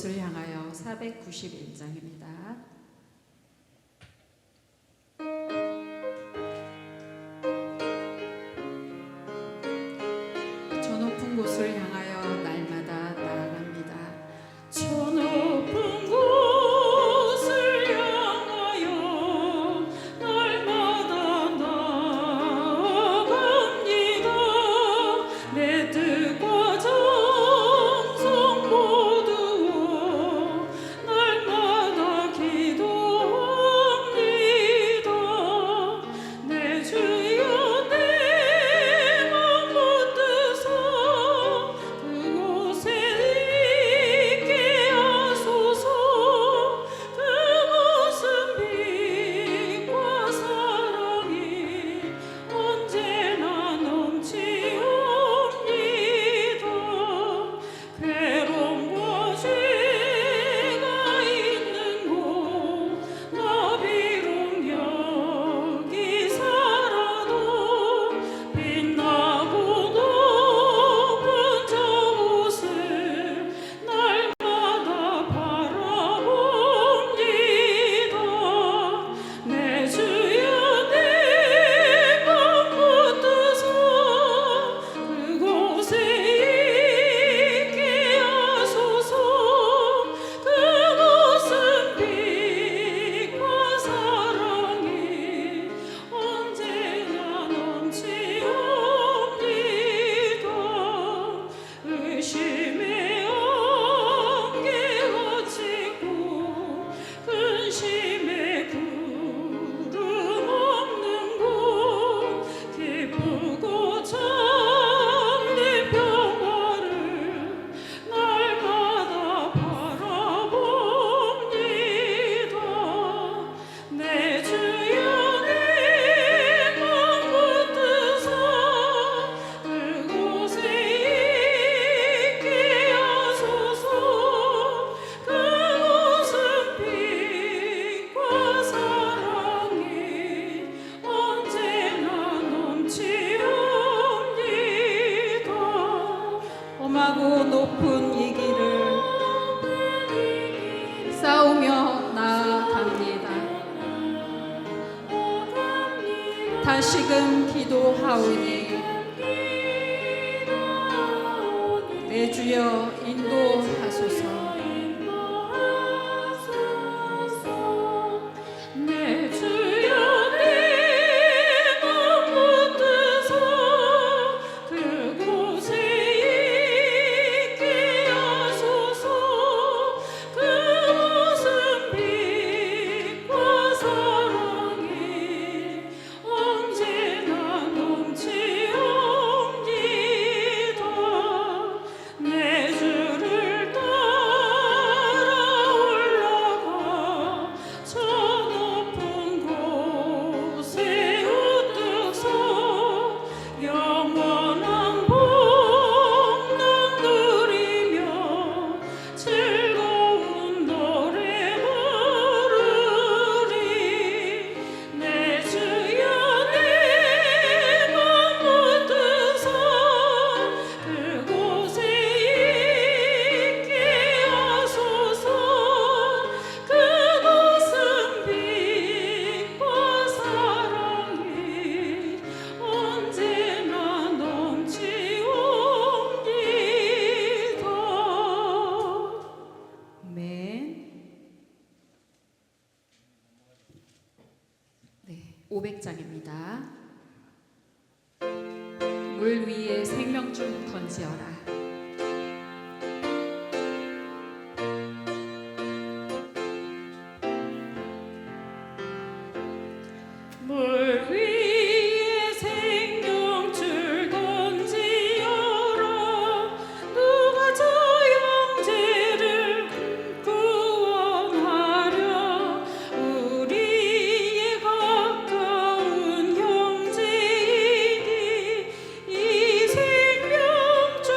곳을 향하여 491장입니다. 저 높은 곳을 향하여 날마다 나아갑니다. 저 높은 곳을 향하여 날마다 나아갑니다. 내 뜻과 정성 모두 날마다 기도합니다. 내 주여 내 맘 붙드사 그곳에 있게 하소서. 그곳은 빛과 사랑이 언제나 넘치옵니다. 괴로움과 죄가 있는 곳 나 비록 여기 살아도 빛나고 높은 저곳을 날마다 바라봅니다. 내 주여 내 맘 붙드사 그곳에 있게 하소서. 그곳은 빛과 사랑이 언제나 넘치옵니다. 의심의 안개가 짙고 근심의 구름 없는 곳 기쁘고 참된 평화를 날마다 바라봅니다. 내 주여 내 맘 붙드사 그곳에 있게 하소서. 그곳은 빛과 사랑이 언제나 넘치옵니다. 험하고 높은 이 길을 싸우며 나아갑니다. 다시금 기도하오니 내 주여 인도하소서. 내 주여 내 맘 붙드사 그곳에 있게 하소서. 그곳은 빛과 사랑이 언제나 넘치옵니다. 내 주를 따라 올라가 저 높은 곳에 우뚝 서 영원한 복락 누리며 즐거운 노래 부르리. 내 주여 내 맘 붙드사 그곳에 있게 하소서. 그곳은 빛과 사랑이 언제나 넘치옵니다. 아멘. 네, 500장입니다. 물 위에 생명줄 던지어라. 물 위에 생명줄 던지어라. 누가 저 형제를 구원하랴. 우리의 가까운 형제이니 이 생명줄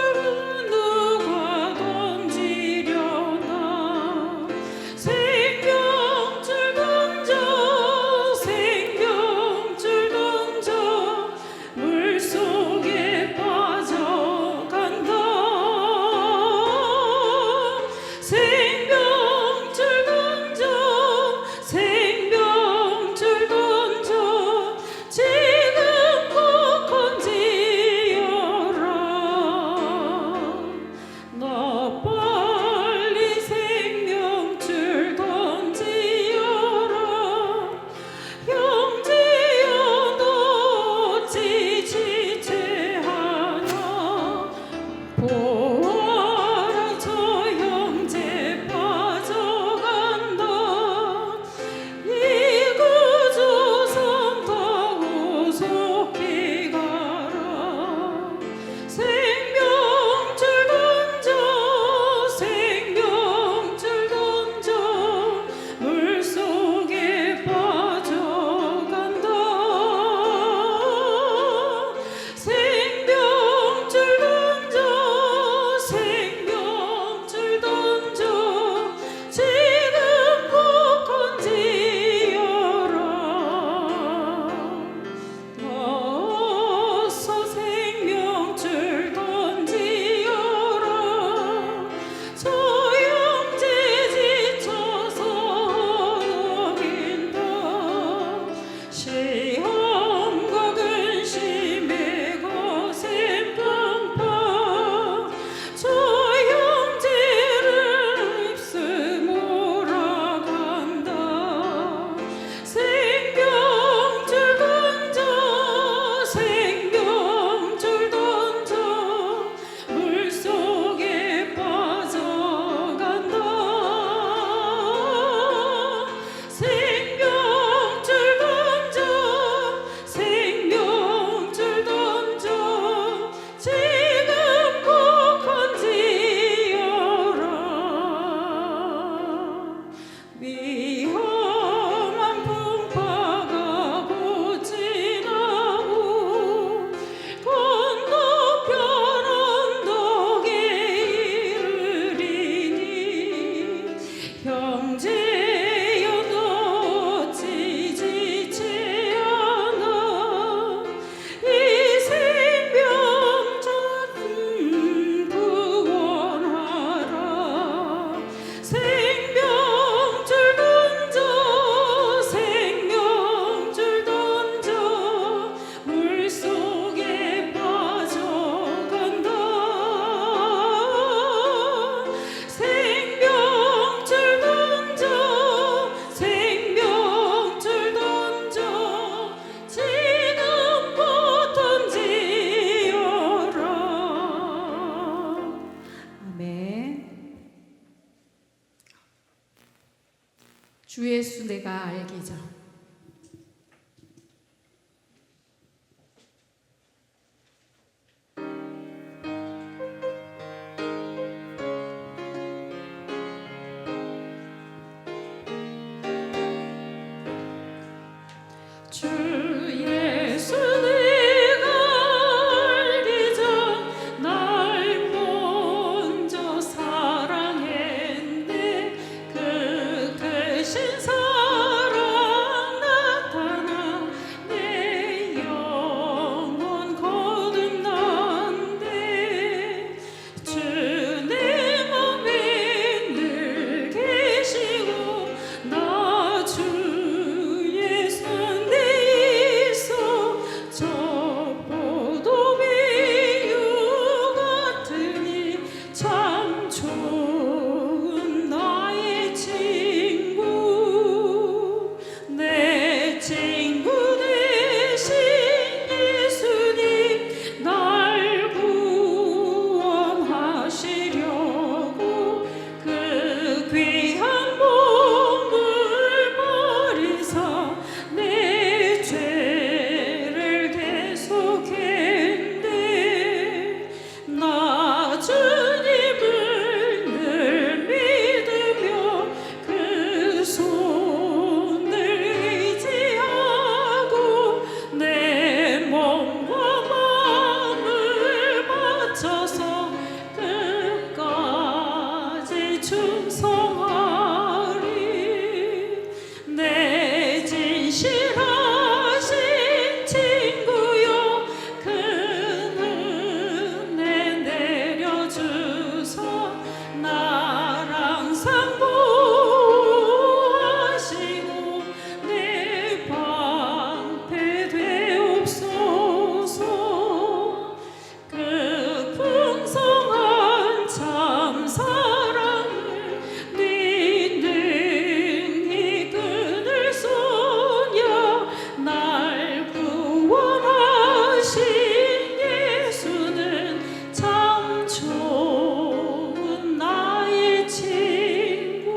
주 예수 내가 알기죠. 주 예수 내가 알기 전 날 먼저 사랑했네. 그 대신 사랑 나타나 내 영혼 거듭난대. 주 내 맘에 늘 계시고 나 주 예수 내 있어. 저 포도 비유 같으니 참 좋은 나의 친구. 내 친구 되신 예수님 날 구원하시려고 그 귀한 몸을 버리사 내 죄를 계속했네. 나 주님을 늘 믿으며 그 손을 의지하고 내 몸과 마음을 바쳐서 끝까지 충성하리. 내 진실하신 친구여 큰 은혜 내려주사 날 항상 보호하시고 내 방패 되옵소서. 그 풍성한 참 사랑을 네 능히 끊을 소냐. 날 구원하신 예수는 참 좋은 나의 친구.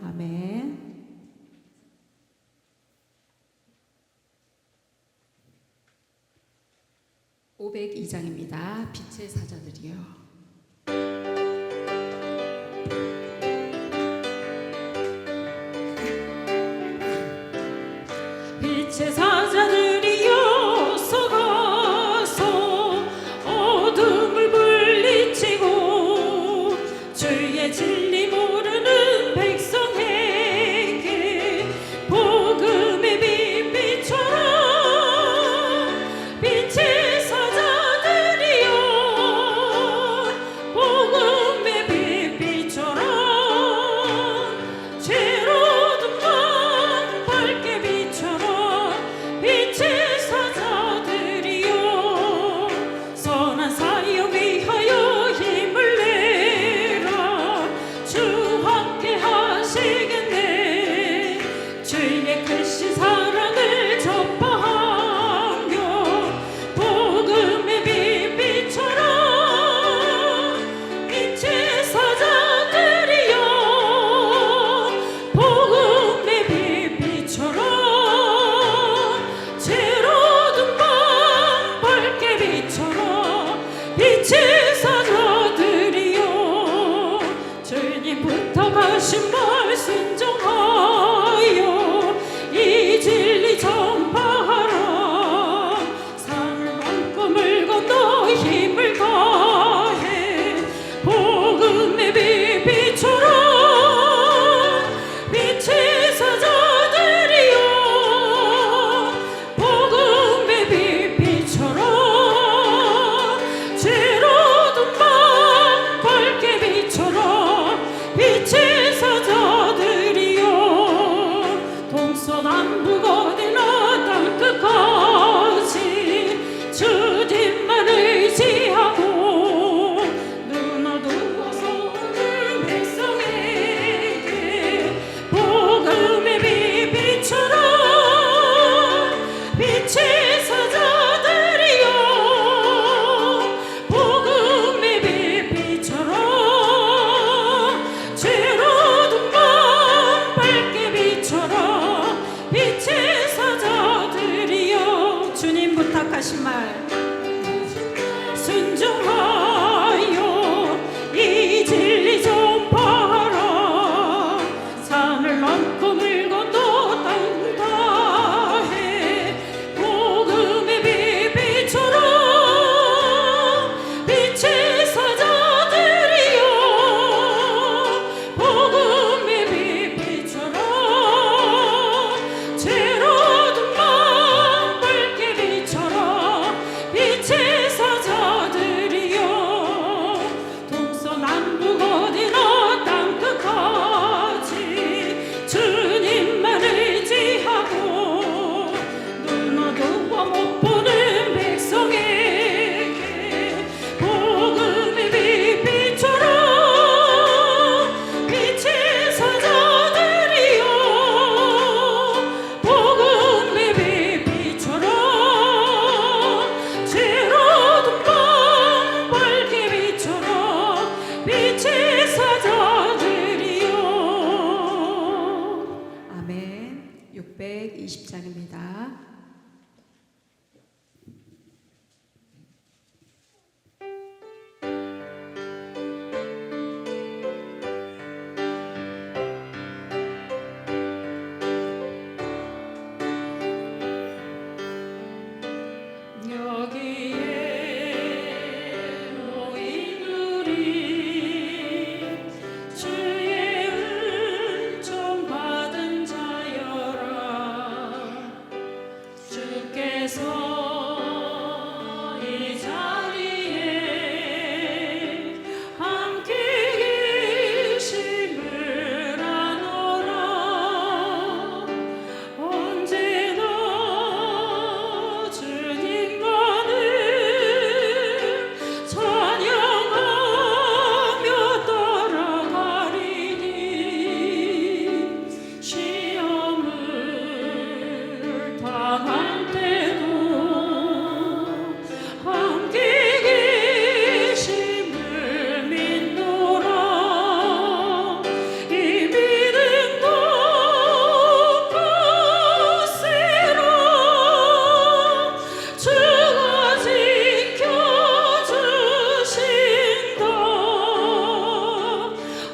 아멘. (502장입니다) 빛의 사자들이요. 빛의 사자들이여 서가서 어둠을 물리치고 주의 진리 모르는 백성에게 복음의 빛비춰라. 빛의 사자들이여 복음의 빛비춰라. 어둠을 건너 땅 다해 복음의 빛비처럼 빛의 사자들이여 복음의 빛비처럼 죄로운 맘 밝게 비춰라 빛의 사자들이여 동서남북 어디나 땅끝까지 주님만 의지하고 눈 어두워 못 보는 백성에게 복음의 빛비처럼 빛의 사자들이여 복음의 빛비처럼 죄로운 밤 밝게 비춰라 빛의 사자들이여. 아멘. 620장입니다. 여기에 모인 우리 주의 은총 받은 자여라 주께서 이 자리에 함께 계심을 아노라 언제나 주님만을 찬양하며 따라가리니 시험을 당할 때도 함께 계심을 믿노라 이 믿음도 굳세라 주가 지켜주신다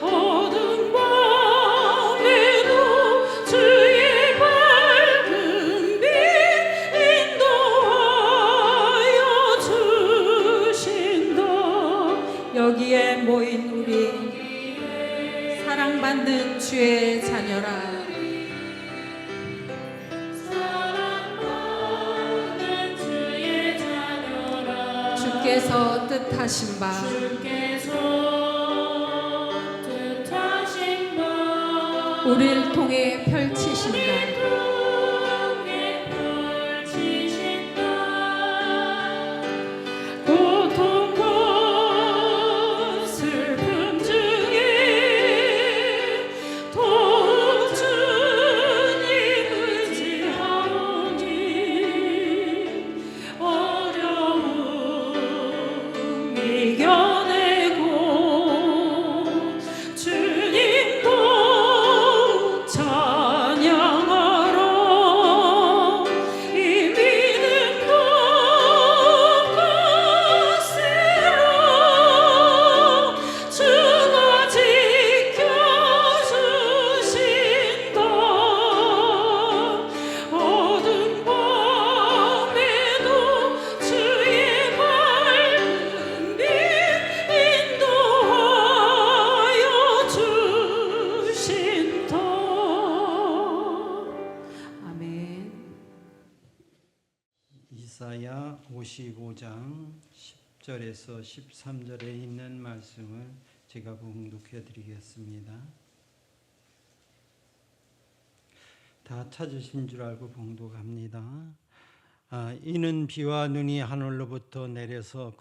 어두운 밤에도 주의 밝은 빛 인도하여 주신다 여기에 모인 우리 사랑받는 주의 자녀라 사랑받는 주의 자녀라 주께서 뜻하신 바 우리를 통해 펼치신다 고통과 슬픔 중에 더욱 주님 의지하오니 어려움 이겨내고 주님 더욱 찬양하라 이 믿음도 굳세라 주가 지켜주신다 어두운 밤에도 주의 밝은 빛 인도하여 주신다 아멘. 이사야 55장 10절에서 13절에 있는 말씀을 제가 봉독해 드리겠습니다. 다 찾으신 줄 알고 봉독합니다. 이는 비와 눈이 하늘로부터 내려서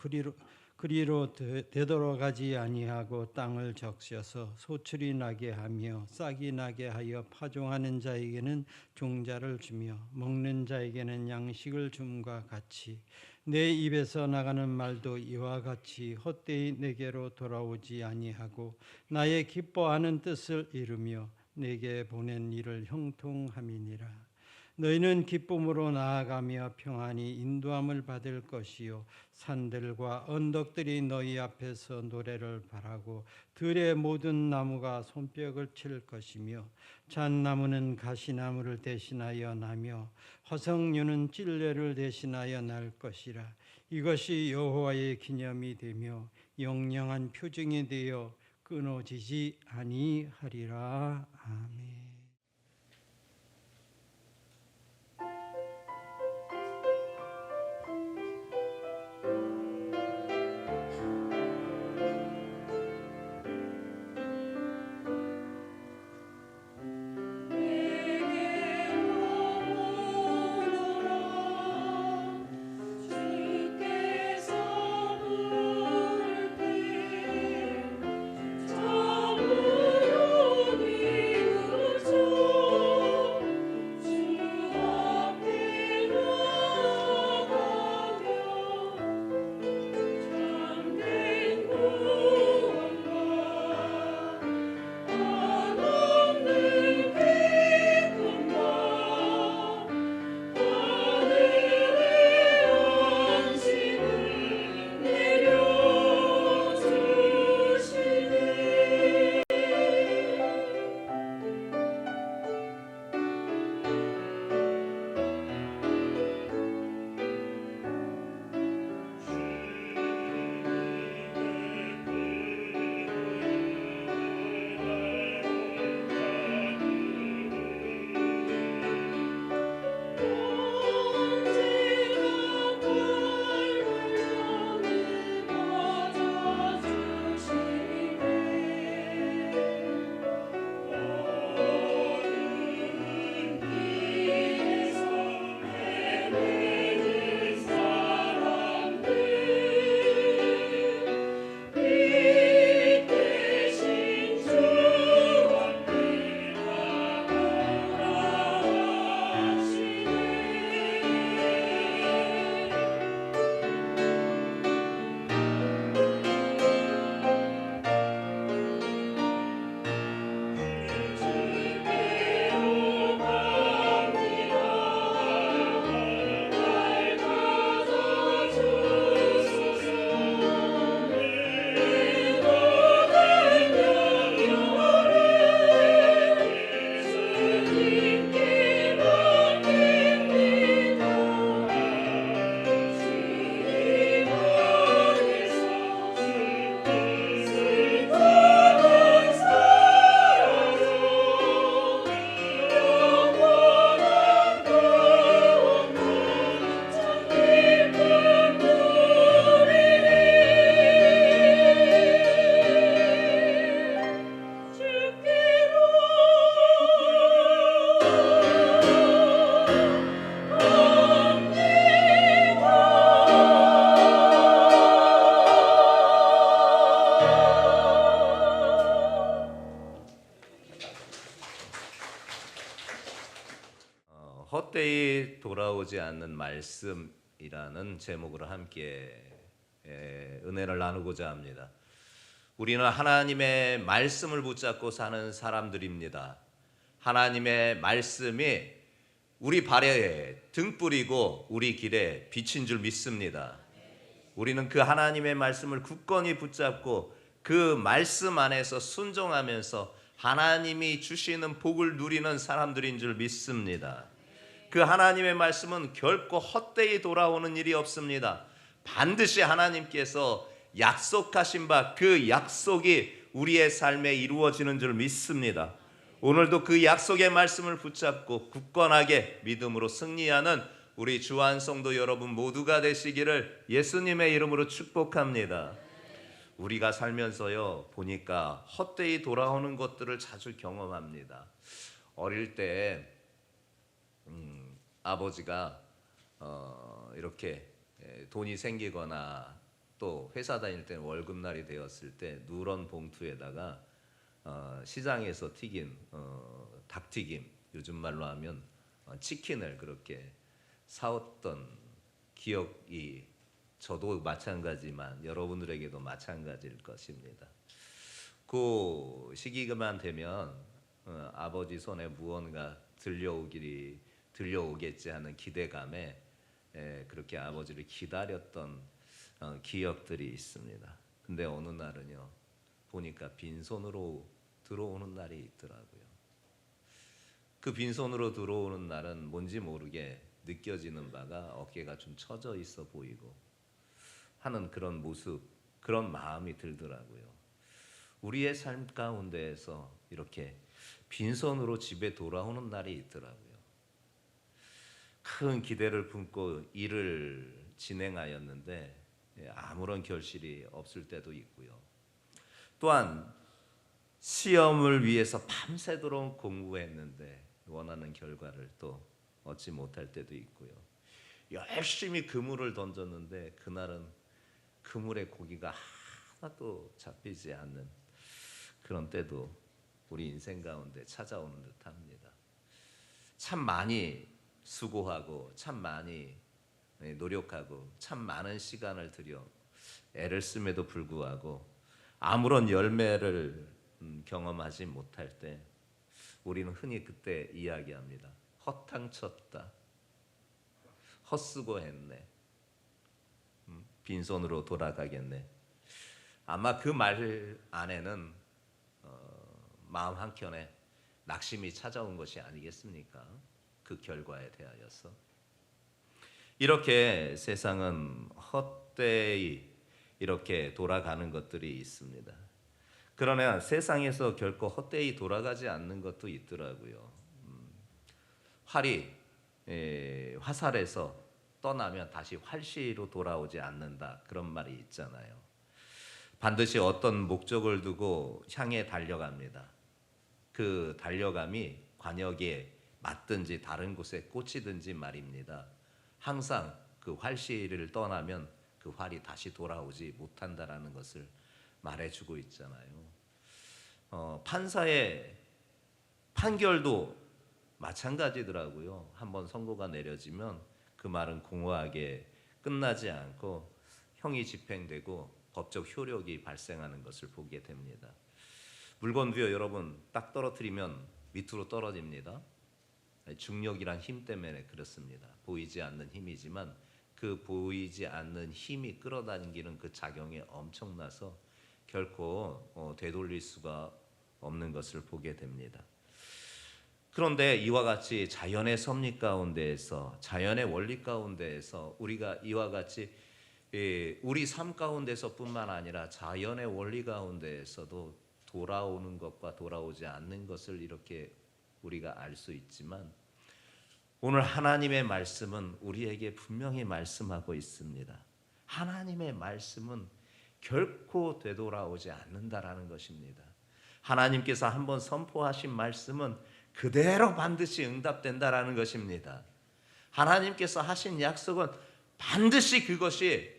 그리로 되돌아가지 아니하고 땅을 적셔서 소출이 나게 하며 싹이 나게 하여 파종하는 자에게는 종자를 주며 먹는 자에게는 양식을 줌과 같이 내 입에서 나가는 말도 이와 같이 헛되이 내게로 돌아오지 아니하고 나의 기뻐하는 뜻을 이루며 내게 보낸 일을 형통함이니라. 너희는 기쁨으로 나아가며 평안히 인도함을 받을 것이요 산들과 언덕들이 너희 앞에서 노래를 바라고 들의 모든 나무가 손뼉을 칠 것이며 잣나무는 가시나무를 대신하여 나며 화석류는 찔레를 대신하여 날 것이라. 이것이 여호와의 기념이 되며 영영한 표징이 되어 끊어지지 아니하리라. 아멘. 헛되이 돌아오지 않는 말씀이라는 제목으로 함께 은혜를 나누고자 합니다. 우리는 하나님의 말씀을 붙잡고 사는 사람들입니다. 하나님의 말씀이 우리 발에 등불이고 우리 길에 빛인 줄 믿습니다. 우리는 그 하나님의 말씀을 굳건히 붙잡고 그 말씀 안에서 순종하면서 하나님이 주시는 복을 누리는 사람들인 줄 믿습니다. 그 하나님의 말씀은 결코 헛되이 돌아오는 일이 없습니다. 반드시 하나님께서 약속하신 바 그 약속이 우리의 삶에 이루어지는 줄 믿습니다. 오늘도 그 약속의 말씀을 붙잡고 굳건하게 믿음으로 승리하는 우리 주안 성도 여러분 모두가 되시기를 예수님의 이름으로 축복합니다. 우리가 살면서요 보니까 헛되이 돌아오는 것들을 자주 경험합니다. 어릴 때 아버지가 이렇게 돈이 생기거나 또 회사 다닐 때는 월급날이 되었을 때 누런 봉투에다가 시장에서 튀긴 닭튀김, 요즘 말로 하면 치킨을 그렇게 사왔던 기억이 저도 마찬가지지만 여러분들에게도 마찬가지일 것입니다. 그 시기만 되면 아버지 손에 무언가 들려오기를 들려오겠지 하는 기대감에 그렇게 아버지를 기다렸던 기억들이 있습니다. 근데 어느 날은요, 보니까 빈손으로 들어오는 날이 있더라고요. 그 빈손으로 들어오는 날은 뭔지 모르게 느껴지는 바가 어깨가 좀 처져 있어 보이고 하는 그런 모습, 그런 마음이 들더라고요. 우리의 삶 가운데에서 이렇게 빈손으로 집에 돌아오는 날이 있더라고요. 큰 기대를 품고 일을 진행하였는데 아무런 결실이 없을 때도 있고요. 또한 시험을 위해서 밤새도록 공부했는데 원하는 결과를 또 얻지 못할 때도 있고요. 열심히 그물을 던졌는데 그날은 그물에 고기가 하나도 잡히지 않는 그런 때도 우리 인생 가운데 찾아오는 듯합니다. 참 많이 수고하고 참 많이 노력하고 참 많은 시간을 들여 애를 씀에도 불구하고 아무런 열매를 경험하지 못할 때 우리는 흔히 그때 이야기합니다. 허탕쳤다. 헛수고했네. 빈손으로 돌아가겠네. 아마 그 말 안에는 마음 한켠에 낙심이 찾아온 것이 아니겠습니까? 그 결과에 대하여서. 이렇게 세상은 헛되이 이렇게 돌아가는 것들이 있습니다. 그러나 세상에서 결코 헛되이 돌아가지 않는 것도 있더라고요. 활이 화살에서 떠나면 다시 활시로 돌아오지 않는다, 그런 말이 있잖아요. 반드시 어떤 목적을 두고 향해 달려갑니다. 그 달려감이 관역에 맞든지 다른 곳에 꽂히든지 말입니다. 항상 그 활시를 떠나면 그 활이 다시 돌아오지 못한다라는 것을 말해주고 있잖아요. 판사의 판결도 마찬가지더라고요. 한번 선고가 내려지면 그 말은 공허하게 끝나지 않고 형이 집행되고 법적 효력이 발생하는 것을 보게 됩니다. 물건도요, 여러분, 딱 떨어뜨리면 밑으로 떨어집니다. 중력이란 힘 때문에 그렇습니다. 보이지 않는 힘이지만 그 보이지 않는 힘이 끌어당기는 그 작용이 엄청나서 결코 되돌릴 수가 없는 것을 보게 됩니다. 그런데 이와 같이 자연의 섭리 가운데에서, 자연의 원리 가운데에서 우리가 이와 같이 우리 삶 가운데서뿐만 아니라 자연의 원리 가운데에서도 돌아오는 것과 돌아오지 않는 것을 이렇게 우리가 알 수 있지만, 오늘 하나님의 말씀은 우리에게 분명히 말씀하고 있습니다. 하나님의 말씀은 결코 되돌아오지 않는다라는 것입니다. 하나님께서 한번 선포하신 말씀은 그대로 반드시 응답된다라는 것입니다. 하나님께서 하신 약속은 반드시 그것이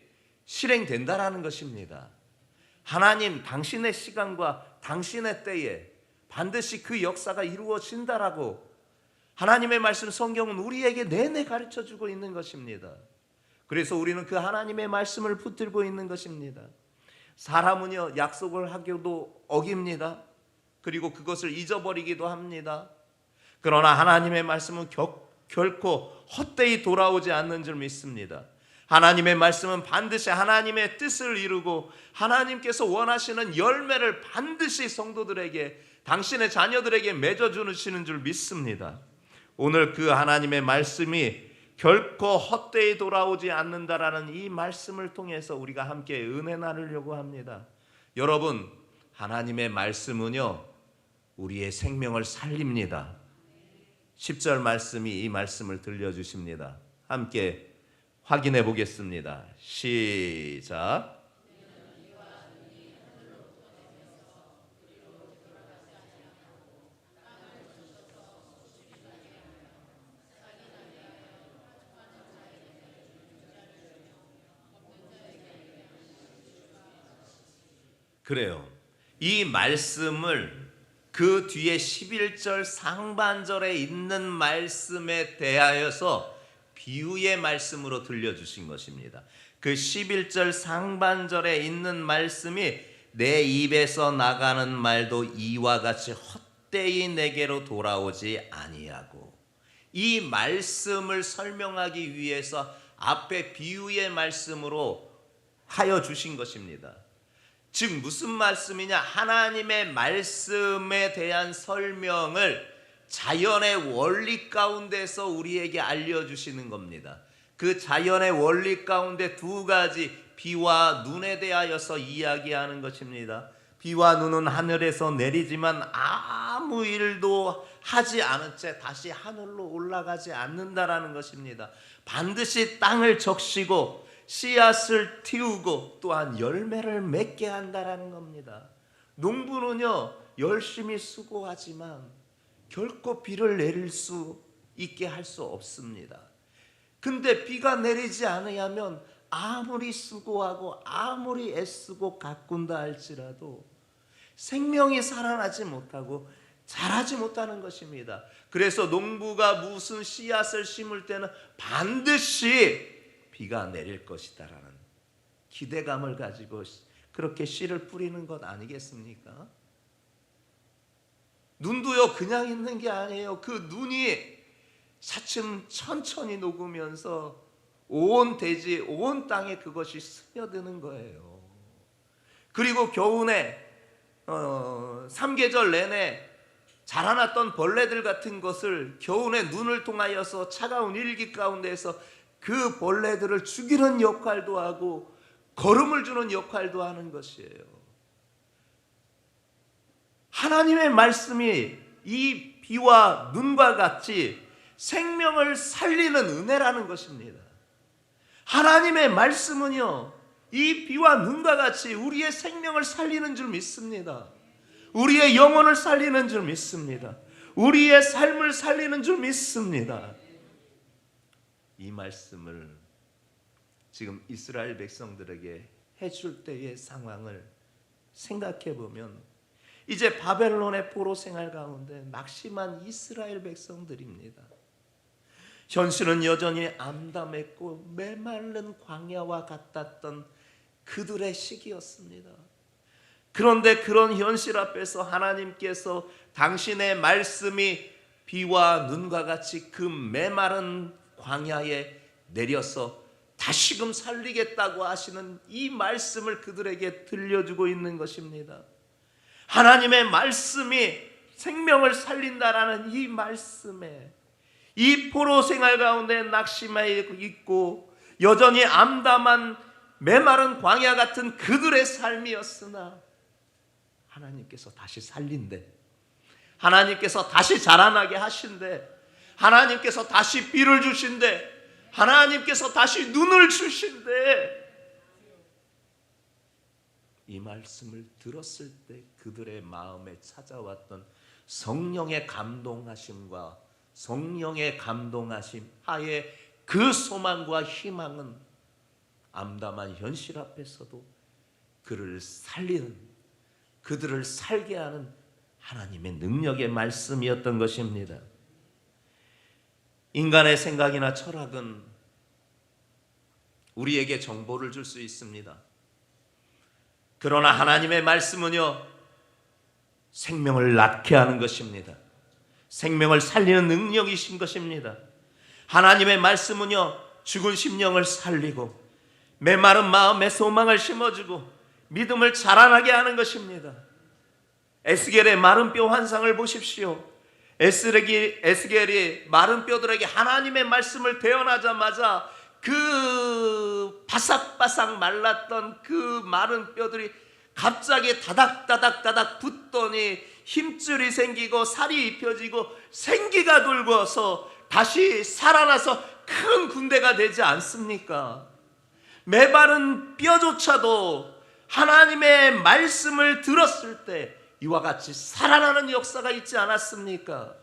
실행된다라는 것입니다. 하나님, 당신의 시간과 당신의 때에 반드시 그 역사가 이루어진다라고 하나님의 말씀, 성경은 우리에게 내내 가르쳐주고 있는 것입니다. 그래서 우리는 그 하나님의 말씀을 붙들고 있는 것입니다. 사람은요, 약속을 하기도 어깁니다. 그리고 그것을 잊어버리기도 합니다. 그러나 하나님의 말씀은 결코 헛되이 돌아오지 않는 줄 믿습니다. 하나님의 말씀은 반드시 하나님의 뜻을 이루고 하나님께서 원하시는 열매를 반드시 성도들에게, 당신의 자녀들에게 맺어주시는 줄 믿습니다. 오늘 그 하나님의 말씀이 결코 헛되이 돌아오지 않는다라는 이 말씀을 통해서 우리가 함께 은혜 나누려고 합니다. 여러분, 하나님의 말씀은요, 우리의 생명을 살립니다. 10절 말씀이 이 말씀을 들려주십니다. 함께 확인해 보겠습니다. 시작. 그래요. 이 말씀을 그 뒤에 11절 상반절에 있는 말씀에 대하여서 비유의 말씀으로 들려주신 것입니다. 그 11절 상반절에 있는 말씀이 내 입에서 나가는 말도 이와 같이 헛되이 내게로 돌아오지 아니하고, 이 말씀을 설명하기 위해서 앞에 비유의 말씀으로 하여 주신 것입니다. 즉 무슨 말씀이냐? 하나님의 말씀에 대한 설명을 자연의 원리 가운데서 우리에게 알려주시는 겁니다. 그 자연의 원리 가운데 두 가지, 비와 눈에 대하여서 이야기하는 것입니다. 비와 눈은 하늘에서 내리지만 아무 일도 하지 않은 채 다시 하늘로 올라가지 않는다라는 것입니다. 반드시 땅을 적시고 씨앗을 틔우고 또한 열매를 맺게 한다라는 겁니다. 농부는요 열심히 수고하지만 결코 비를 내릴 수 있게 할 수 없습니다. 근데 비가 내리지 않으면 아무리 수고하고 아무리 애쓰고 가꾼다 할지라도 생명이 살아나지 못하고 자라지 못하는 것입니다. 그래서 농부가 무슨 씨앗을 심을 때는 반드시 비가 내릴 것이다라는 기대감을 가지고 그렇게 씨를 뿌리는 것 아니겠습니까? 눈도요 그냥 있는 게 아니에요. 그 눈이 차츰 천천히 녹으면서 온 대지, 온 땅에 그것이 스며드는 거예요. 그리고 겨우내 3계절 내내 자라났던 벌레들 같은 것을 겨우내 눈을 통하여서 차가운 일기 가운데에서 그 벌레들을 죽이는 역할도 하고 거름을 주는 역할도 하는 것이에요. 하나님의 말씀이 이 비와 눈과 같이 생명을 살리는 은혜라는 것입니다. 하나님의 말씀은요 이 비와 눈과 같이 우리의 생명을 살리는 줄 믿습니다. 우리의 영혼을 살리는 줄 믿습니다. 우리의 삶을 살리는 줄 믿습니다. 이 말씀을 지금 이스라엘 백성들에게 해줄 때의 상황을 생각해 보면 이제 바벨론의 포로 생활 가운데 낙심한 이스라엘 백성들입니다. 현실은 여전히 암담했고 메마른 광야와 같았던 그들의 시기였습니다. 그런데 그런 현실 앞에서 하나님께서 당신의 말씀이 비와 눈과 같이 그 메마른 광야에 내려서 다시금 살리겠다고 하시는 이 말씀을 그들에게 들려주고 있는 것입니다. 하나님의 말씀이 생명을 살린다라는 이 말씀에 이 포로 생활 가운데 낙심해 있고 여전히 암담한 메마른 광야 같은 그들의 삶이었으나 하나님께서 다시 살린대, 하나님께서 다시 자라나게 하신대, 하나님께서 다시 비를 주신대, 하나님께서 다시 눈을 주신대. 이 말씀을 들었을 때 그들의 마음에 찾아왔던 성령의 감동하심과 성령의 감동하심 하에 그 소망과 희망은 암담한 현실 앞에서도 그를 살리는, 그들을 살게 하는 하나님의 능력의 말씀이었던 것입니다. 인간의 생각이나 철학은 우리에게 정보를 줄 수 있습니다. 그러나 하나님의 말씀은요 생명을 낳게 하는 것입니다. 생명을 살리는 능력이신 것입니다. 하나님의 말씀은요 죽은 심령을 살리고 메마른 마음에 소망을 심어주고 믿음을 자라나게 하는 것입니다. 에스겔의 마른 뼈 환상을 보십시오. 에스겔이 마른 뼈들에게 하나님의 말씀을 대언하자마자 그 바삭바삭 말랐던 그 마른 뼈들이 갑자기 다닥다닥다닥 붙더니 힘줄이 생기고 살이 입혀지고 생기가 돌고서 다시 살아나서 큰 군대가 되지 않습니까? 메마른 뼈조차도 하나님의 말씀을 들었을 때 이와 같이 살아나는 역사가 있지 않았습니까?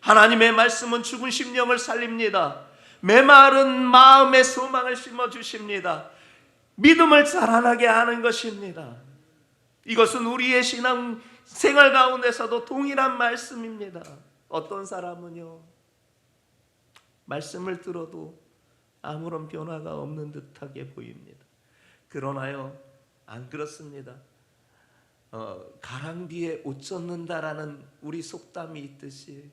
하나님의 말씀은 죽은 심령을 살립니다. 메마른 마음에 소망을 심어주십니다. 믿음을 자라나게 하는 것입니다. 이것은 우리의 신앙 생활 가운데서도 동일한 말씀입니다. 어떤 사람은요 말씀을 들어도 아무런 변화가 없는 듯하게 보입니다. 그러나요 안 그렇습니다. 가랑비에 옷 젖는다라는 우리 속담이 있듯이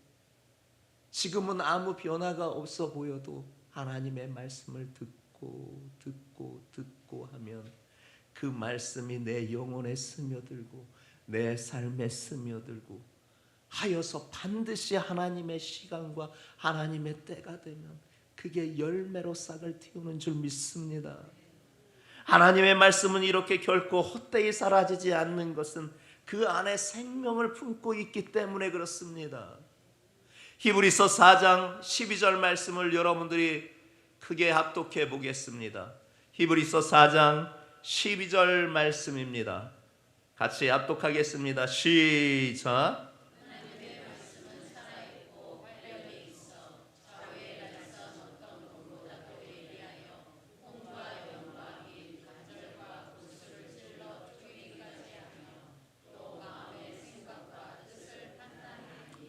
지금은 아무 변화가 없어 보여도 하나님의 말씀을 듣고 하면 그 말씀이 내 영혼에 스며들고 내 삶에 스며들고 하여서 반드시 하나님의 시간과 하나님의 때가 되면 그게 열매로 싹을 틔우는 줄 믿습니다. 하나님의 말씀은 이렇게 결코 헛되이 사라지지 않는 것은 그 안에 생명을 품고 있기 때문에 그렇습니다. 히브리서 4장 12절 말씀을 여러분들이 크게 합독해 보겠습니다. 히브리서 4장 12절 말씀입니다. 같이 합독하겠습니다. 시작.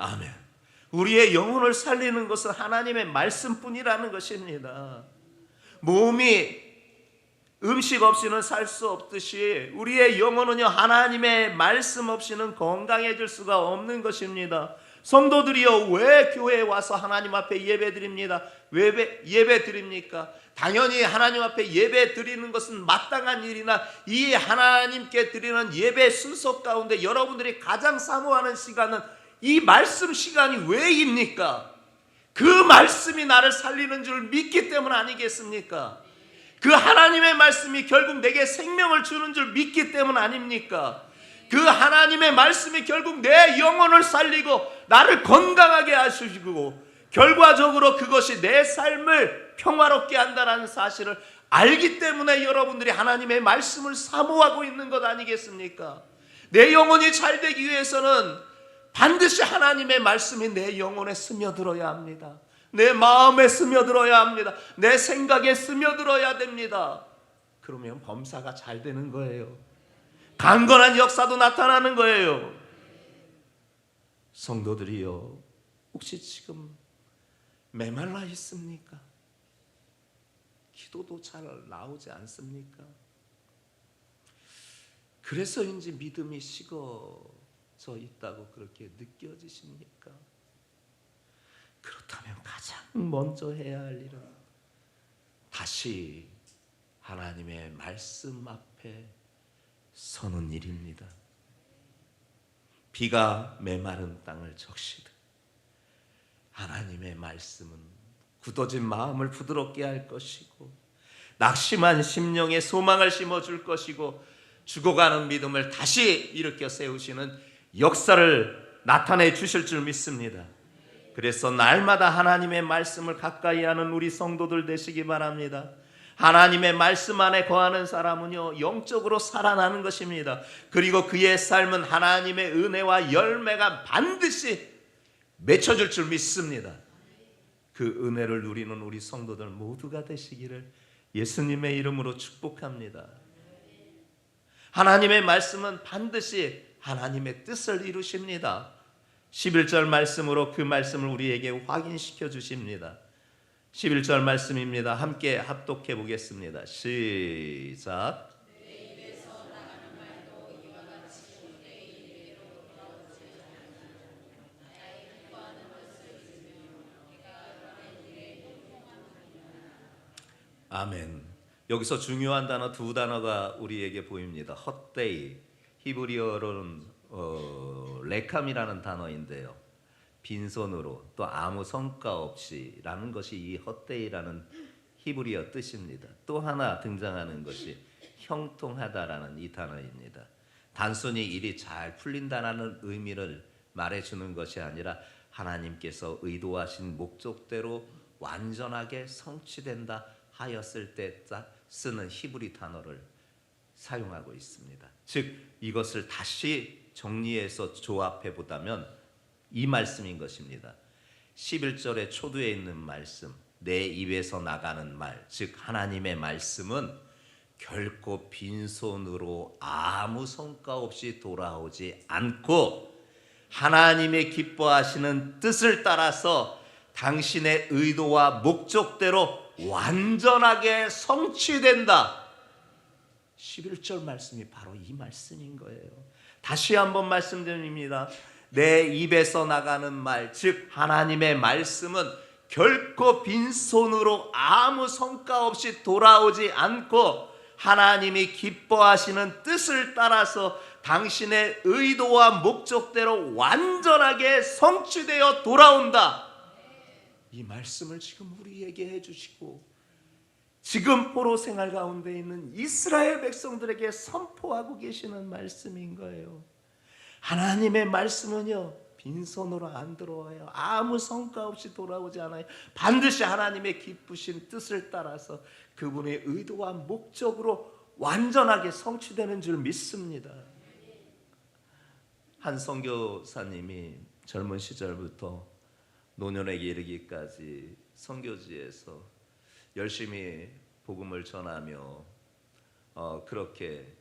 아멘. 우리의 영혼을 살리는 것은 하나님의 말씀뿐이라는 것입니다. 몸이 음식 없이는 살 수 없듯이 우리의 영혼은요 하나님의 말씀 없이는 건강해질 수가 없는 것입니다. 성도들이요 왜 교회에 와서 하나님 앞에 예배 드립니다. 왜 예배 드립니까? 당연히 하나님 앞에 예배 드리는 것은 마땅한 일이나 이 하나님께 드리는 예배 순서 가운데 여러분들이 가장 사모하는 시간은 이 말씀 시간이 왜입니까? 그 말씀이 나를 살리는 줄 믿기 때문 아니겠습니까? 그 하나님의 말씀이 결국 내게 생명을 주는 줄 믿기 때문 아닙니까? 그 하나님의 말씀이 결국 내 영혼을 살리고 나를 건강하게 하시고 결과적으로 그것이 내 삶을 평화롭게 한다는 사실을 알기 때문에 여러분들이 하나님의 말씀을 사모하고 있는 것 아니겠습니까? 내 영혼이 잘 되기 위해서는 반드시 하나님의 말씀이 내 영혼에 스며들어야 합니다. 내 마음에 스며들어야 합니다. 내 생각에 스며들어야 됩니다. 그러면 범사가 잘 되는 거예요. 강건한 역사도 나타나는 거예요. 성도들이요, 혹시 지금 메말라 있습니까? 기도도 잘 나오지 않습니까? 그래서인지 믿음이 식어져 있다고 그렇게 느껴지십니까? 그렇다면 가장 먼저 해야 할 일은 다시 하나님의 말씀 앞에 서는 일입니다. 비가 메마른 땅을 적시듯 하나님의 말씀은 굳어진 마음을 부드럽게 할 것이고 낙심한 심령에 소망을 심어줄 것이고 죽어가는 믿음을 다시 일으켜 세우시는 역사를 나타내 주실 줄 믿습니다. 그래서 날마다 하나님의 말씀을 가까이 하는 우리 성도들 되시기 바랍니다. 하나님의 말씀 안에 거하는 사람은요 영적으로 살아나는 것입니다. 그리고 그의 삶은 하나님의 은혜와 열매가 반드시 맺혀질 줄 믿습니다. 그 은혜를 누리는 우리 성도들 모두가 되시기를 예수님의 이름으로 축복합니다. 하나님의 말씀은 반드시 하나님의 뜻을 이루십니다. 11절 말씀으로 그 말씀을 우리에게 확인시켜 주십니다. 11절 말씀입니다. 함께 합독해 보겠습니다. 시작. 아멘. 여기서 중요한 단어 두 단어가 우리에게 보입니다. 헛되이, 히브리어로는 레캄이라는 단어인데요. 빈손으로 또 아무 성과 없이라는 것이 이 헛되이라는 히브리어 뜻입니다. 또 하나 등장하는 것이 형통하다라는 이 단어입니다. 단순히 일이 잘 풀린다라는 의미를 말해주는 것이 아니라 하나님께서 의도하신 목적대로 완전하게 성취된다 하였을 때 쓰는 히브리 단어를 사용하고 있습니다. 즉 이것을 다시 정리해서 조합해 보자면 이 말씀인 것입니다. 11절의 초두에 있는 말씀, 내 입에서 나가는 말, 즉 하나님의 말씀은 결코 빈손으로 아무 성과 없이 돌아오지 않고 하나님의 기뻐하시는 뜻을 따라서 당신의 의도와 목적대로 완전하게 성취된다. 11절 말씀이 바로 이 말씀인 거예요. 다시 한번 말씀드립니다. 내 입에서 나가는 말, 즉 하나님의 말씀은 결코 빈손으로 아무 성과 없이 돌아오지 않고 하나님이 기뻐하시는 뜻을 따라서 당신의 의도와 목적대로 완전하게 성취되어 돌아온다. 이 말씀을 지금 우리에게 해주시고 지금 포로 생활 가운데 있는 이스라엘 백성들에게 선포하고 계시는 말씀인 거예요. 하나님의 말씀은요, 빈손으로 안 들어와요. 아무 성과 없이 돌아오지 않아요. 반드시 하나님의 기쁘신 뜻을 따라서 그분의 의도와 목적으로 완전하게 성취되는 줄 믿습니다. 한 선교사님이 젊은 시절부터 노년에 이르기까지 선교지에서 열심히 복음을 전하며 그렇게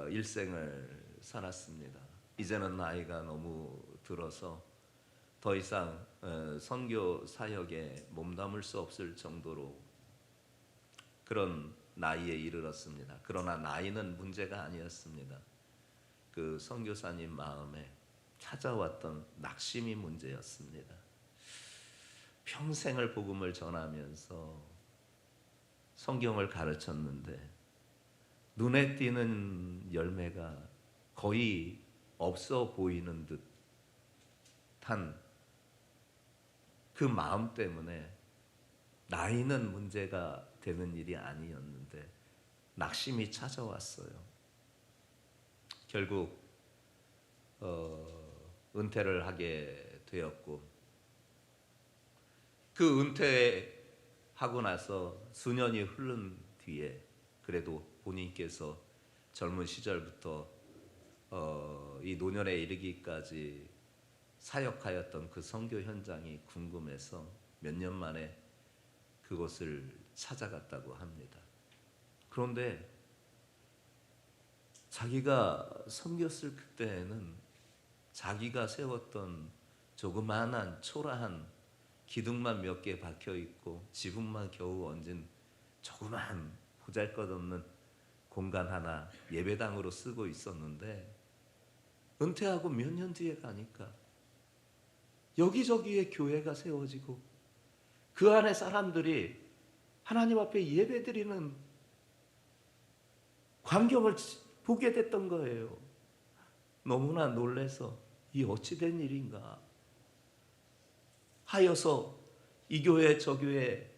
일생을 살았습니다. 이제는 나이가 너무 들어서 더 이상 선교 사역에 몸담을 수 없을 정도로 그런 나이에 이르렀습니다. 그러나 나이는 문제가 아니었습니다. 그 선교사님 마음에 찾아왔던 낙심이 문제였습니다. 평생을 복음을 전하면서 성경을 가르쳤는데 눈에 띄는 열매가 거의 없어 보이는 듯한 그 마음 때문에 나이는 문제가 되는 일이 아니었는데 낙심이 찾아왔어요. 결국 은퇴를 하게 되었고 그 은퇴하고 나서 수년이 흐른 뒤에 그래도 본인께서 젊은 시절부터 이 노년에 이르기까지 사역하였던 그 선교 현장이 궁금해서 몇 년 만에 그곳을 찾아갔다고 합니다. 그런데 자기가 섬겼을 그때에는 자기가 세웠던 조그마한 초라한 기둥만 몇 개 박혀 있고 지붕만 겨우 얹은 조그마한 보잘것없는 공간 하나 예배당으로 쓰고 있었는데 은퇴하고 몇 년 뒤에 가니까 여기저기에 교회가 세워지고 그 안에 사람들이 하나님 앞에 예배드리는 광경을 보게 됐던 거예요. 너무나 놀라서 이 어찌 된 일인가 하여서 이 교회 저 교회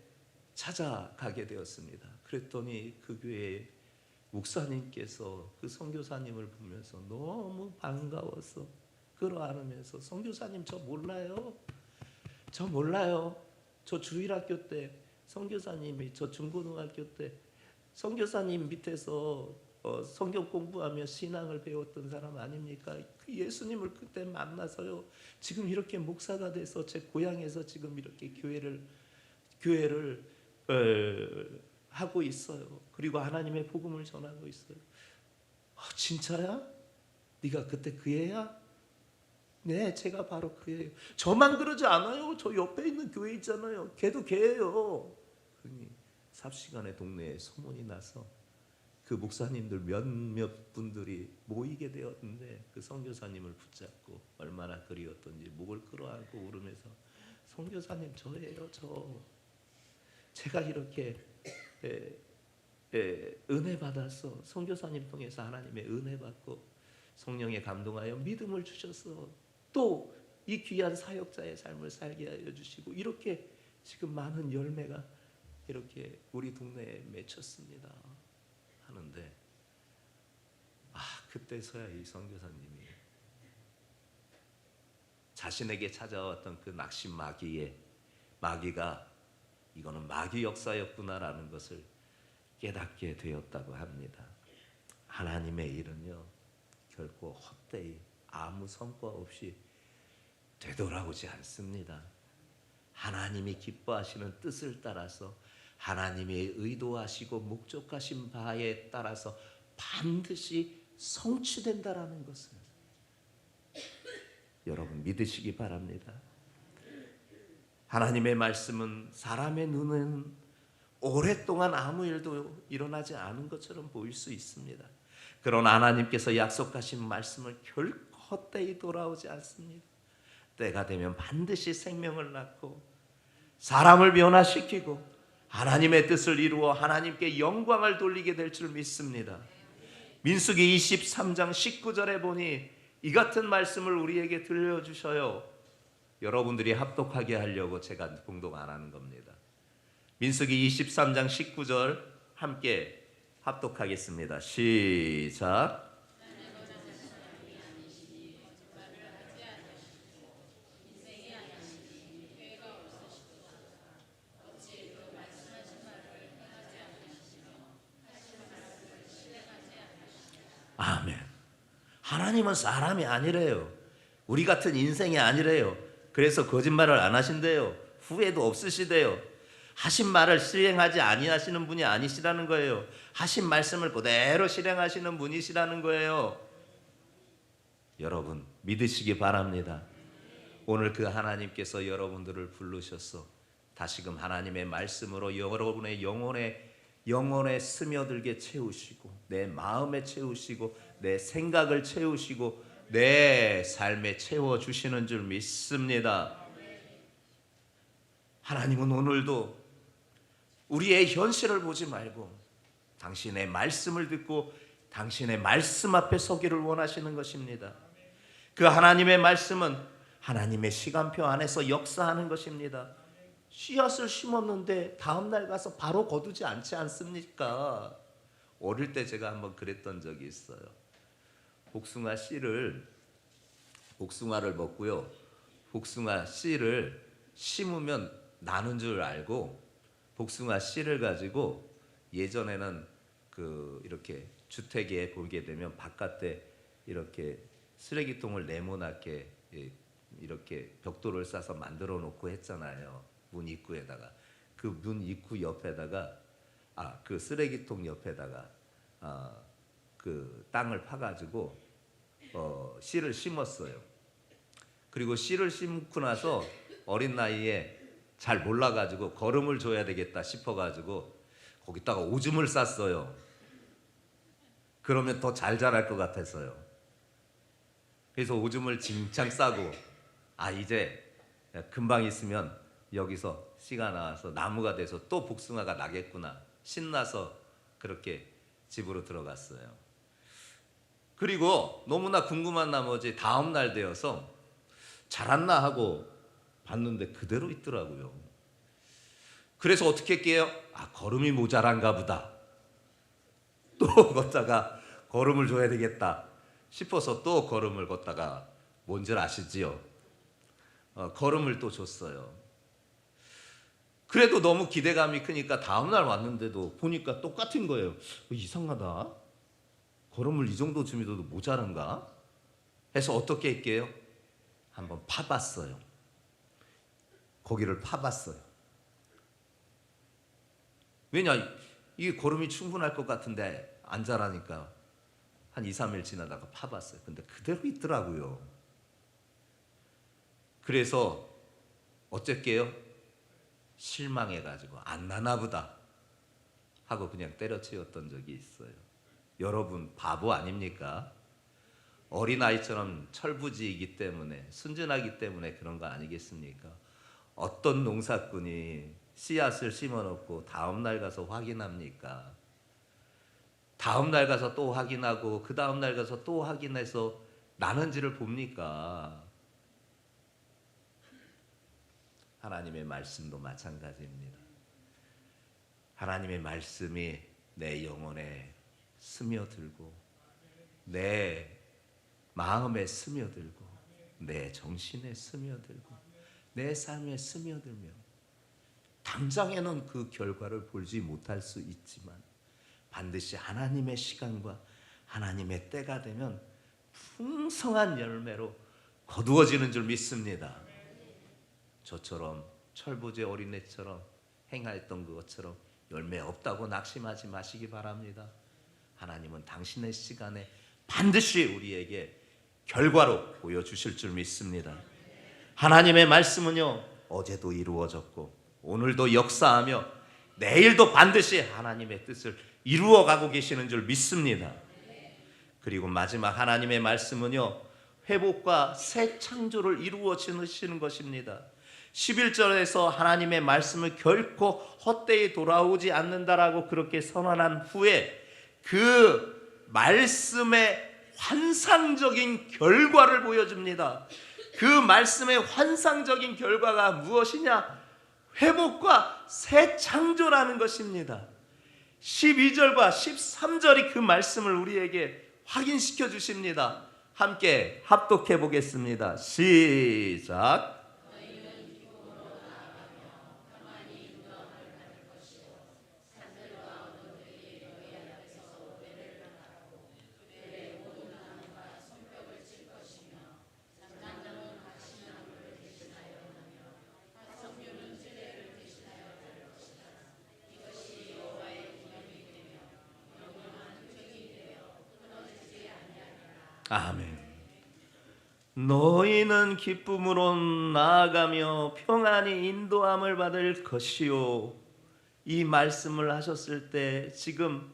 찾아가게 되었습니다. 그랬더니 그 교회에 목사님께서 그 선교사님을 보면서 너무 반가워서 끌어안으면서 선교사님 저 몰라요. 저 몰라요. 저 주일학교 때 선교사님이 저 중고등학교 때 선교사님 밑에서 성경 공부하며 신앙을 배웠던 사람 아닙니까? 그 예수님을 그때 만나서요. 지금 이렇게 목사가 돼서 제 고향에서 지금 이렇게 교회를 하고 있어요. 그리고 하나님의 복음을 전하고 있어요. 진짜야? 네가 그때 그 애야? 네, 제가 바로 그 애예요. 저만 그러지 않아요. 저 옆에 있는 교회 있잖아요. 걔도 걔예요. 그러니 삽시간에 동네에 소문이 나서 그 목사님들 몇몇 분들이 모이게 되었는데 그 선교사님을 붙잡고 얼마나 그리웠던지 목을 끌어안고 울으면서 선교사님 저예요. 제가 이렇게 은혜 받아서 선교사님 통해서 하나님의 은혜 받고 성령에 감동하여 믿음을 주셔서 또 이 귀한 사역자의 삶을 살게 하여 주시고 이렇게 지금 많은 열매가 이렇게 우리 동네에 맺혔습니다 하는데 그때서야 이 선교사님이 자신에게 찾아왔던 그 낙심 마귀가 이거는 마귀 역사였구나라는 것을 깨닫게 되었다고 합니다. 하나님의 일은요 결코 헛되이 아무 성과 없이 되돌아오지 않습니다. 하나님이 기뻐하시는 뜻을 따라서 하나님의 의도하시고 목적하신 바에 따라서 반드시 성취된다라는 것을 여러분 믿으시기 바랍니다. 하나님의 말씀은 사람의 눈은 오랫동안 아무 일도 일어나지 않은 것처럼 보일 수 있습니다. 그러나 하나님께서 약속하신 말씀을 결코 헛되이 돌아오지 않습니다. 때가 되면 반드시 생명을 낳고 사람을 변화시키고 하나님의 뜻을 이루어 하나님께 영광을 돌리게 될 줄 믿습니다. 민수기 23장 19절에 보니 이 같은 말씀을 우리에게 들려주셔요. 여러분들이 합독하게 하려고 제가 봉독 안 하는 겁니다. 민수기 23장 19절 함께 합독하겠습니다. 시작. 아멘. 하나님은 사람이 아니래요. 우리 같은 인생이 아니래요. 그래서 거짓말을 안 하신대요. 후회도 없으시대요. 하신 말을 실행하지 아니하시는 분이 아니시라는 거예요. 하신 말씀을 그대로 실행하시는 분이시라는 거예요. 여러분 믿으시기 바랍니다. 오늘 그 하나님께서 여러분들을 부르셔서 다시금 하나님의 말씀으로 여러분의 영혼에 스며들게 채우시고 내 마음에 채우시고 내 생각을 채우시고 내 삶에 채워주시는 줄 믿습니다. 하나님은 오늘도 우리의 현실을 보지 말고 당신의 말씀을 듣고 당신의 말씀 앞에 서기를 원하시는 것입니다. 그 하나님의 말씀은 하나님의 시간표 안에서 역사하는 것입니다. 씨앗을 심었는데 다음날 가서 바로 거두지 않지 않습니까? 어릴 때 제가 한번 그랬던 적이 있어요. 복숭아 씨를 복숭아를 먹고요. 복숭아 씨를 심으면 나는 줄 알고 복숭아 씨를 가지고 예전에는 이렇게 주택에 보게 되면 바깥에 이렇게 쓰레기통을 네모나게 이렇게 벽돌을 싸서 만들어 놓고 했잖아요. 문 입구에다가 그 문 입구 옆에다가 그 쓰레기통 옆에다가 그 땅을 파가지고 씨를 심었어요. 그리고 씨를 심고 나서 어린 나이에 잘 몰라가지고 거름을 줘야 되겠다 싶어가지고 거기다가 오줌을 쌌어요. 그러면 더 잘 자랄 것 같아서요. 그래서 오줌을 징창 싸고 이제 금방 있으면 여기서 씨가 나와서 나무가 돼서 또 복숭아가 나겠구나 신나서 그렇게 집으로 들어갔어요. 그리고 너무나 궁금한 나머지 다음 날 되어서 자랐나 하고 봤는데 그대로 있더라고요. 그래서 어떻게 할게요? 걸음이 모자란가 보다. 또 걷다가 걸음을 줘야 되겠다 싶어서 또 걸음을 걷다가 뭔지 아시지요? 걸음을 또 줬어요. 그래도 너무 기대감이 크니까 다음날 왔는데도 보니까 똑같은 거예요. 이상하다. 걸음을 이 정도 주면도 모자란가? 해서 어떻게 할게요? 한번 파봤어요. 거기를 파봤어요. 왜냐? 이게 걸음이 충분할 것 같은데 안 자라니까 한 2, 3일 지나다가 파봤어요. 근데 그대로 있더라고요. 그래서 어쨌게요? 실망해가지고 안 나나 보다 하고 그냥 때려치웠던 적이 있어요. 여러분 바보 아닙니까? 어린아이처럼 철부지이기 때문에 순진하기 때문에 그런 거 아니겠습니까? 어떤 농사꾼이 씨앗을 심어놓고 다음날 가서 확인합니까? 다음날 가서 또 확인하고 그 다음날 가서 또 확인해서 나는지를 봅니까? 하나님의 말씀도 마찬가지입니다. 하나님의 말씀이 내 영혼에 스며들고 내 마음에 스며들고 내 정신에 스며들고 내 삶에 스며들며 당장에는 그 결과를 보지 못할 수 있지만 반드시 하나님의 시간과 하나님의 때가 되면 풍성한 열매로 거두어지는 줄 믿습니다. 저처럼 철부지 어린애처럼 행하였던 것처럼 열매 없다고 낙심하지 마시기 바랍니다. 하나님은 당신의 시간에 반드시 우리에게 결과로 보여주실 줄 믿습니다. 하나님의 말씀은요 어제도 이루어졌고 오늘도 역사하며 내일도 반드시 하나님의 뜻을 이루어가고 계시는 줄 믿습니다. 그리고 마지막 하나님의 말씀은요 회복과 새 창조를 이루어 지으시는 것입니다. 11절에서 하나님의 말씀을 결코 헛되이 돌아오지 않는다라고 그렇게 선언한 후에 그 말씀의 환상적인 결과를 보여줍니다. 그 말씀의 환상적인 결과가 무엇이냐? 회복과 새 창조라는 것입니다. 12절과 13절이 그 말씀을 우리에게 확인시켜 주십니다. 함께 합독해 보겠습니다. 시작. 아멘. 너희는 기쁨으로 나아가며 평안히 인도함을 받을 것이요. 이 말씀을 하셨을 때 지금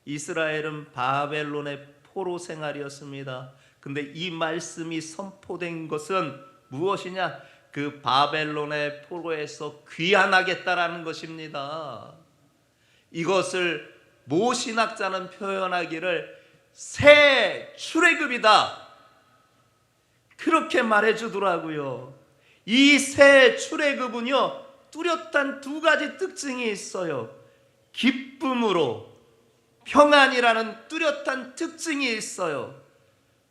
이스라엘은 바벨론의 포로 생활이었습니다. 근데 이 말씀이 선포된 것은 무엇이냐? 그 바벨론의 포로에서 귀환하겠다라는 것입니다. 이것을 모 신학자는 표현하기를 새 출애굽이다, 그렇게 말해주더라고요. 이 새 출애굽은요, 뚜렷한 두 가지 특징이 있어요. 기쁨으로 평안이라는 뚜렷한 특징이 있어요.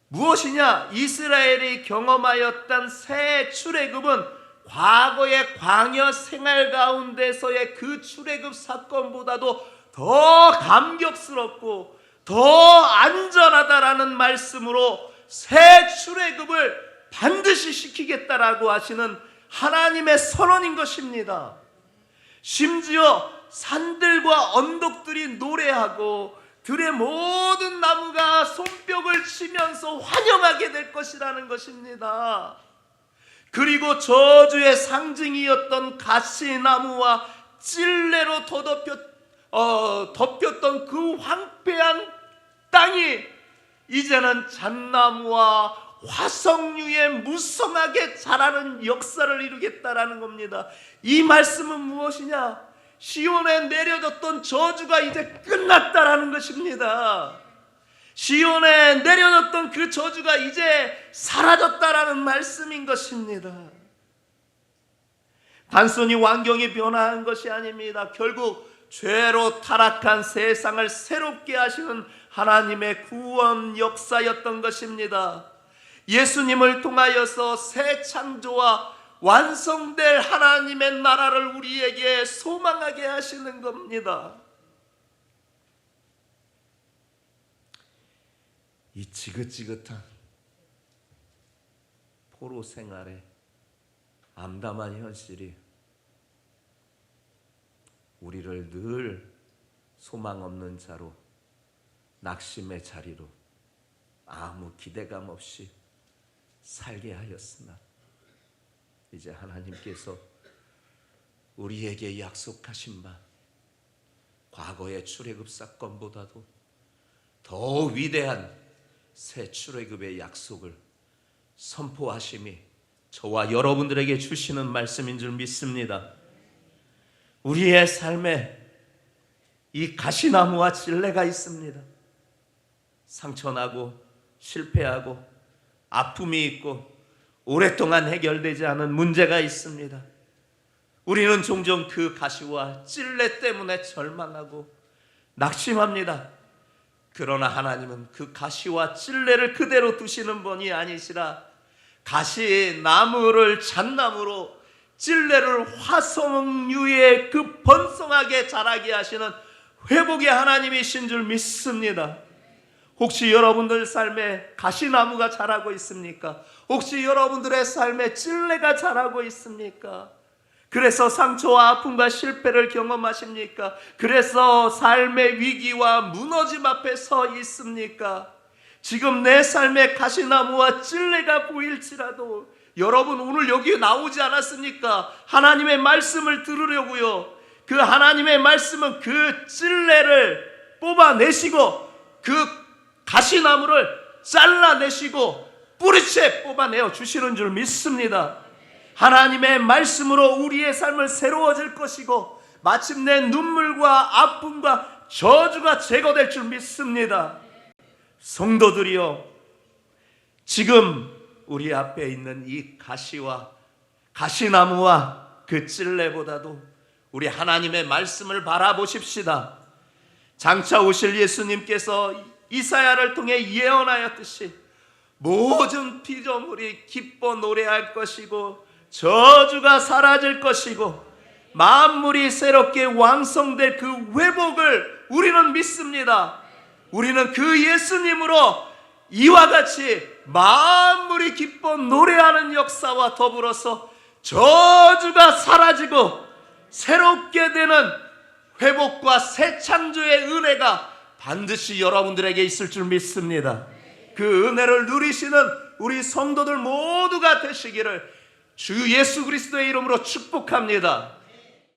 무엇이냐? 이스라엘이 경험하였던 새 출애굽은 과거의 광야 생활 가운데서의 그 출애굽 사건보다도 더 감격스럽고 더 안전하다라는 말씀으로 새 출애굽을 반드시 시키겠다라고 하시는 하나님의 선언인 것입니다. 심지어 산들과 언덕들이 노래하고 들의 모든 나무가 손뼉을 치면서 환영하게 될 것이라는 것입니다. 그리고 저주의 상징이었던 가시나무와 찔레로 덮였던 그 황폐한 땅이 이제는 잣나무와 화석류에 무성하게 자라는 역사를 이루겠다라는 겁니다. 이 말씀은 무엇이냐? 시온에 내려졌던 저주가 이제 끝났다라는 것입니다. 시온에 내려졌던 그 저주가 이제 사라졌다라는 말씀인 것입니다. 단순히 환경이 변화한 것이 아닙니다. 결국 죄로 타락한 세상을 새롭게 하시는 하나님의 구원 역사였던 것입니다. 예수님을 통하여서 새 창조와 완성될 하나님의 나라를 우리에게 소망하게 하시는 겁니다. 이 지긋지긋한 포로 생활의 암담한 현실이 우리를 늘 소망 없는 자로, 낙심의 자리로 아무 기대감 없이 살게 하였으나 이제 하나님께서 우리에게 약속하신 바, 과거의 출애굽 사건보다도 더 위대한 새 출애굽의 약속을 선포하심이 저와 여러분들에게 주시는 말씀인 줄 믿습니다. 우리의 삶에 이 가시나무와 찔레가 있습니다. 상처나고 실패하고 아픔이 있고 오랫동안 해결되지 않은 문제가 있습니다. 우리는 종종 그 가시와 찔레 때문에 절망하고 낙심합니다. 그러나 하나님은 그 가시와 찔레를 그대로 두시는 분이 아니시라 가시나무를 잣나무로, 찔레를 화석류에 그 번성하게 자라게 하시는 회복의 하나님이신 줄 믿습니다. 혹시 여러분들 삶에 가시나무가 자라고 있습니까? 혹시 여러분들의 삶에 찔레가 자라고 있습니까? 그래서 상처와 아픔과 실패를 경험하십니까? 그래서 삶의 위기와 무너짐 앞에 서 있습니까? 지금 내 삶에 가시나무와 찔레가 보일지라도 여러분 오늘 여기에 나오지 않았습니까? 하나님의 말씀을 들으려고요. 그 하나님의 말씀은 그 찔레를 뽑아내시고 그 가시나무를 잘라내시고 뿌리채 뽑아내어 주시는 줄 믿습니다. 하나님의 말씀으로 우리의 삶을 새로워질 것이고 마침내 눈물과 아픔과 저주가 제거될 줄 믿습니다. 성도들이여, 지금 우리 앞에 있는 이 가시와 가시나무와 그 찔레보다도 우리 하나님의 말씀을 바라보십시다. 장차 오실 예수님께서 이사야를 통해 예언하였듯이 모든 피조물이 기뻐 노래할 것이고 저주가 사라질 것이고 만물이 새롭게 왕성될 그 회복을 우리는 믿습니다. 우리는 그 예수님으로 이와 같이 만물이 기뻐 노래하는 역사와 더불어서 저주가 사라지고 새롭게 되는 회복과 새 창조의 은혜가 반드시 여러분들에게 있을 줄 믿습니다. 그 은혜를 누리시는 우리 성도들 모두가 되시기를 주 예수 그리스도의 이름으로 축복합니다.